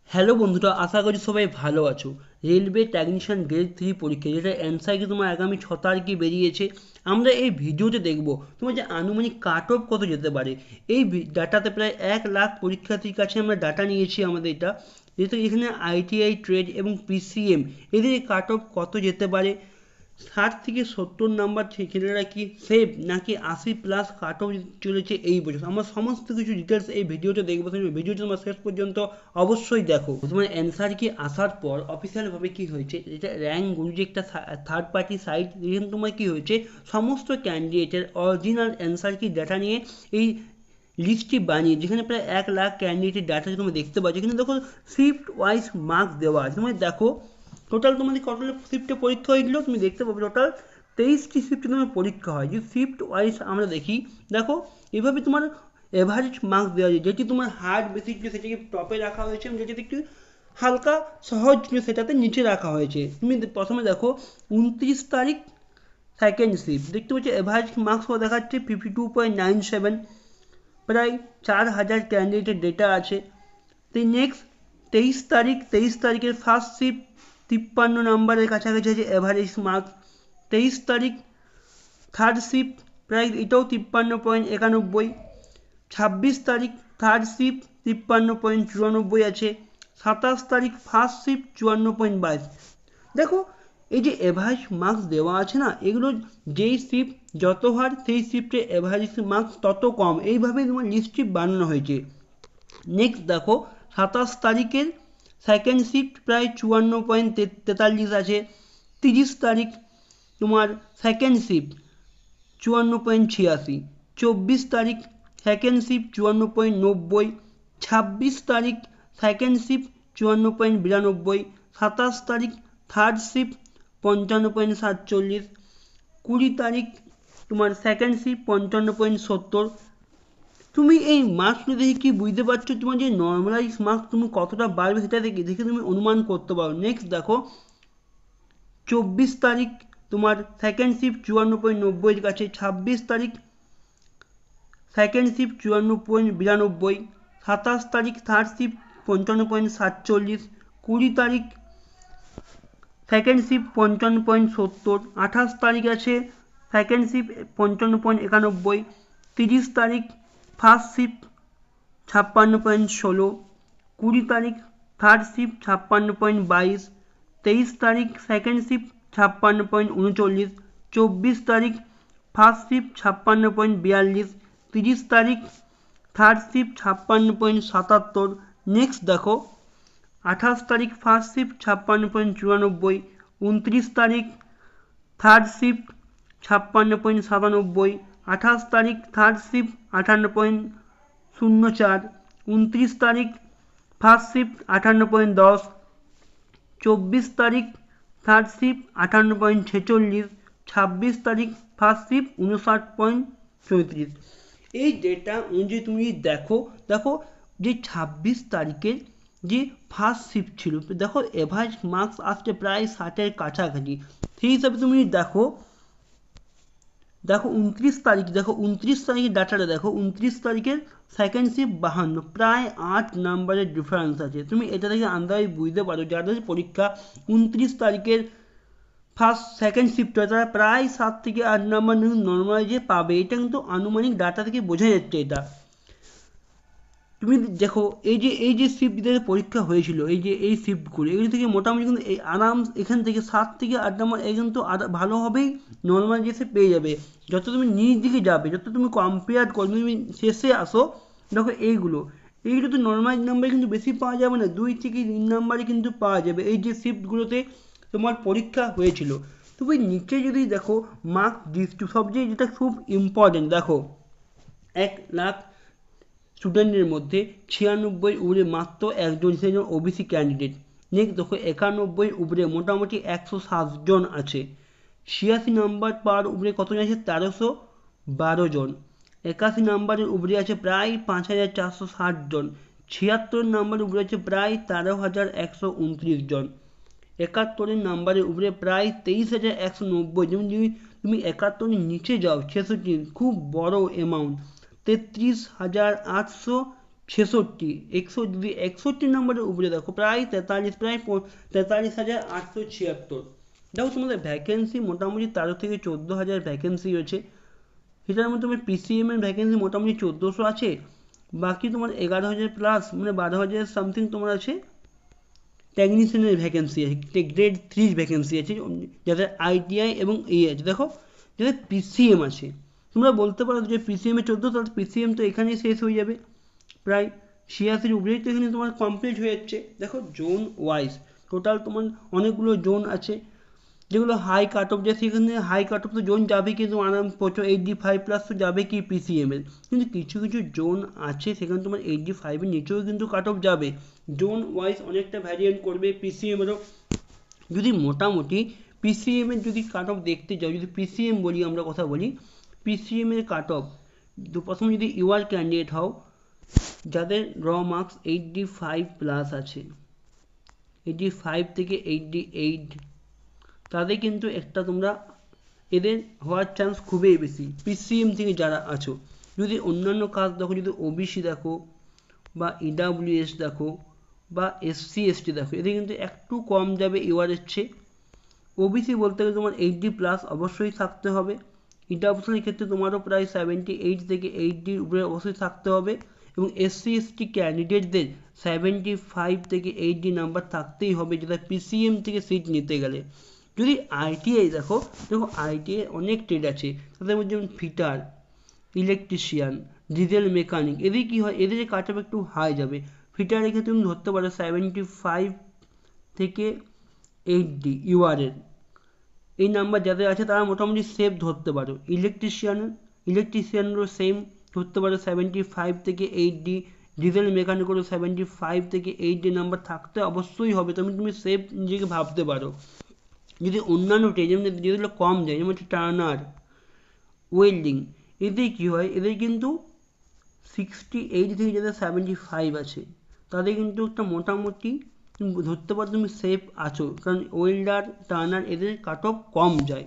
Hello বন্ধুরা, আশা করি সবাই ভালো আছো। রেলওয়ে টেকনিশিয়ান গ্রেড 3 পরীক্ষা, যেটা অ্যান্সার কি তোমার আগামী 6 তারিখে বেরিয়েছে। আমরা এই ভিডিওতে দেখব তোমার যে আনুমানিক কাট অফ কত যেতে পারে। এই ডাটাতে প্রায় 1 লাখ পরীক্ষার্থীর কাছে আমরা ডাটা নিয়েছি আমাদের এটা, যেহেতু এখানে আইটিআই, ট্রেড এবং পিসিএম এদের কাট অফ কত যেতে পারে। 60 থেকে 70 নাম্বার ছেলেরা কি সেভ নাকি 80+ কাট অফ চলেছে এই বছর, আমরা সমস্ত কিছু ডিটেলস এই ভিডিওতে দেখবো। ভিডিওটি তোমার শেষ পর্যন্ত অবশ্যই দেখো। তোমার অ্যান্সার কি আসার পর অফিসিয়ালভাবে কি হয়েছে, এটা র্যাঙ্ক অনুযায়ী একটা থার্ড পার্টি সাইট, যেখানে তোমার কি হয়েছে সমস্ত ক্যান্ডিডেটের অরিজিনাল অ্যান্সার কি ডাটা নিয়ে এই লিস্টটি বানিয়ে, যেখানে প্রায় 1 লাখ ক্যান্ডিডেটের ডাটা তুমি দেখতে পাচ্ছ। এখানে দেখো শিফট ওয়াইজ মার্কস দেওয়া আছে। তুমি দেখো টোটাল তোমাদের কত শিফটে পরীক্ষা হয়েছিল, তুমি দেখতে পাবে টোটাল 23টি শিফটে তোমার পরীক্ষা হয়। যদি শিফট ওয়াইজ আমরা দেখি, দেখো এভাবে তোমার এভারেজ মার্কস দেওয়া যায়। যেটি তোমার হার্ড বেসিক ছিল সেটাকে টপে রাখা হয়েছে, এবং যেটি একটু হালকা সহজ ছিল সেটাতে নিচে রাখা হয়েছে। তুমি প্রথমে দেখো 29 তারিখ সেকেন্ড শিফট, দেখতে পাচ্ছি এভারেজ মার্কস দেখাচ্ছে 52.97, প্রায় 4000 ক্যান্ডিডেটের ডেটা আছে। তো নেক্সট 23 তারিখের ফার্স্ট শিফট 53 নম্বরের কাছাকাছি আছে এভারেজ মার্কস। 23 তারিখ থার্ড শিফট, প্রায় এটাও 53.91। 26 তারিখ থার্ড শিফট 53.94 আছে। 27 তারিখ ফার্স্ট শিফট 54.22। দেখো এই যে এভারেজ মার্কস দেওয়া আছে না, এগুলো যেই শিফট যত হার সেই শিফটে এভারেজ মার্কস তত কম, এইভাবেই তোমার লিস্টটি বানানো হয়েছে। নেক্সট দেখো 27 তারিখের সেকেন্ড শিফট প্রায় 54.43 আছে। 30 তারিখ তোমার সেকেন্ড শিফট 54.86। 24 তারিখ সেকেন্ড শিফট 54.90। 26 তারিখ সেকেন্ড শিফট 54.92। 27 তারিখ থার্ড শিফট 55.47। 20 তারিখ তোমার সেকেন্ড শিফট 55.70। তুমি এই মার্কসগুলো দেখে কি বুঝতে পারছো তোমার যে নর্মালাইজ মার্কস তুমি কতটা বাড়বে, সেটা দেখে দেখে তুমি অনুমান করতে পারো। নেক্সট দেখো 24 তারিখ তোমার সেকেন্ড শিফট 54.90 কাছে। 26 তারিখ সেকেন্ড শিফট 54.92। 27 তারিখ থার্ড শিফট 55.47। 20 তারিখ সেকেন্ড শিফট 55.70। 28 তারিখ আছে সেকেন্ড শিফট 55.91। 30 তারিখ ফার্স্ট শিফট 56.16। 20 তারিখ থার্ড শিফট 56.22। 23 তারিখ সেকেন্ড শিফট 56.39। 24 তারিখ ফার্স্ট শিফট 56.42। 30 তারিখ থার্ড শিফট 56.77। নেক্সট দেখো 28 তারিখ ফার্স্ট শিফট 56.94। 29 তারিখ থার্ড শিফট 56.97। 28 তারিখ থার্ড শিফট 58.04। 29 তারিখ ফার্স্ট শিফট 58.10। 24 তারিখ থার্ড শিফট 58.46। 26 তারিখ ফার্স্ট শিফট 59.34। এই ডেটা অনুযায়ী তুমি দেখো, দেখো যে 26 তারিখের যে ফার্স্ট শিফট ছিল, দেখো এভারেজ মার্কস আসছে প্রায় 60-এর কাছাকাছি। সেই হিসাবে তুমি দেখো, দেখো 29 তারিখ, দেখো 29 তারিখের ডাটাটা দেখো। 29 তারিখের সেকেন্ড শিফট 52, প্রায় 8 নাম্বারের ডিফারেন্স আছে। তুমি এটা থেকে আন্দাজ বুঝতে পারো যাদের পরীক্ষা 29 তারিখের ফার্স্ট সেকেন্ড শিফট হয় তারা প্রায় 7 থেকে 8 নাম্বার নর্মালাইজে পাবে। এটা কিন্তু আনুমানিক ডাটা থেকে বোঝা যাচ্ছে এটা। তুমি দেখো এই যে শিফটদের পরীক্ষা হয়েছিল, এই শিফটগুলো এগুলি থেকে মোটামুটি কিন্তু এই আরাম এখান থেকে 7 থেকে 8 নাম্বার এই কিন্তু ভালোভাবেই নর্মালাইজেশন পেয়ে যাবে। যত তুমি নিচ দিকে যাবে, যত তুমি কম্পেয়ার করবে, তুমি শেষে আসো, দেখো এইগুলো তো নর্মালাইজ নাম্বার কিন্তু বেশি পাওয়া যাবে না, 2 থেকে 3 নাম্বারই কিন্তু পাওয়া যাবে এই যে শিফটগুলোতে তোমার পরীক্ষা হয়েছিল। তুমি নিচে যদি দেখো মার্ক ডিস্ট্রিবিউশন, সবচেয়ে যেটা খুব ইম্পর্টেন্ট, দেখো 1 লাখ স্টুডেন্টের মধ্যে 96 উপরে মাত্র একজন, সেজন ওবিসি ক্যান্ডিডেট। নেক্সট দেখো 91 উপরে মোটামুটি 107 জন আছে। 86 নাম্বার পার উপরে কতজন আছে, 1312 জন। 81 নাম্বারের উপরে আছে প্রায় 5460 জন। 76 নাম্বারের উপরে আছে প্রায় 13129 জন। 71 নাম্বারের উপরে প্রায় 23190। যেমন যদি তুমি 71 নিচে যাও 66, খুব বড় অ্যামাউন্ট, 33,800 ছেষট্টি, 61 নম্বরের উপরে দেখো প্রায় 43,876। দেখো তোমাদের ভ্যাকেন্সি মোটামুটি 13 থেকে 14,000 ভ্যাকেন্সি রয়েছে। সেটার মধ্যে তোমার পিসিএম এর ভ্যাকেন্সি মোটামুটি 1400 আছে, বাকি তোমার 11,000 প্লাস মানে 12,000 সামথিং তোমার আছে টেকনিশিয়ানের ভ্যাকেন্সি আছে, গ্রেড 3 ভ্যাকেন্সি আছে যাদের আইটিআই এবং এই আছে। দেখো যাদের পিসিএম আছে, তোমরা বলতে পারো যে পিসিএম এ 14, তাহলে পিসিএম তো এখানেই শেষ হয়ে যাবে, প্রায় 86 উপরেই তো এখানে তোমার কমপ্লিট হয়ে যাচ্ছে। দেখো জোন ওয়াইজ টোটাল তোমার অনেকগুলো জোন আছে, যেগুলো হাই কাট অফ যায় সেখানে হাই কাট অফ তো জোন যাবে, কিন্তু আরাম 85+ তো যাবে কি পিসিএম এর, কিন্তু কিছু কিছু জোন আছে সেখানে তোমার 85 এর নিচেও কিন্তু কাট অফ যাবে। জোন ওয়াইজ অনেকটা ভ্যারিয়েন্ট করবে পিসিএম এরও। যদি মোটামুটি পিসিএম এর যদি কাট অফ দেখতে যাও, যদি পিসিএম বলি আমরা কথা বলি, পিসিএম এর কাট অফ প্রথমে যদি ইউআর ক্যান্ডিডেট হও, যাদের র মার্কস 85+ আছে, 85 থেকে 88, তাদের কিন্তু একটা তোমরা এদের হওয়ার চান্স খুবই বেশি পিসিএম থেকে যারা আছো। যদি অন্যান্য কাজ দেখো, যদি ওবিসি দেখো বা ইডাব্লিউএস দেখো বা এসসি এসটি দেখো, এদের কিন্তু একটু কম যাবে ইউআরের চেয়ে। ওবিসি বলতে গেলে তোমার 80+ অবশ্যই থাকতে হবে, ইডাব্লিউএসের ক্ষেত্রে তোমারও প্রায় 78 থেকে 80 উপরে অবশ্যই থাকতে হবে, এবং এসসি এসটি ক্যান্ডিডেটদের 75 থেকে 80 নাম্বার থাকতেই হবে যেটা পিসিএম থেকে সিট নিতে গেলে। যদি আইটিআই দেখো, আইটিআই অনেক ট্রেড আছে, তাদের মধ্যে যেমন ফিটার, ইলেকট্রিশিয়ান, ডিজেল মেকানিক, এদের কি হয়, এদের কাট অফ একটু হাই যাবে। ফিটারের ক্ষেত্রে তুমি ধরতে পারো 75 থেকে 80 ইউআরের এই নাম্বার যাদের আছে তারা মোটামুটি সেফ ধরতে পারো। ইলেকট্রিশিয়ানেরও সেম ধরতে পারো 75 থেকে 80, ডিজেল মেকানিকেরও 75 থেকে 80 নাম্বার থাকতে অবশ্যই হবে, তুমি সেফ নিজেকে ভাবতে পারো। যদি অন্যান্য ট্রেড যেগুলো কম যায়, যেমন হচ্ছে টার্নার, ওয়েল্ডিং, এদের কী হয়, এদের কিন্তু 68 থেকে যাদের 75 আছে তাদের কিন্তু একটা মোটামুটি ধরতে পারো তুমি সেফ আছো, কারণ ওয়েল্ডার, টার্নার এদের কাট অফ কম যায়।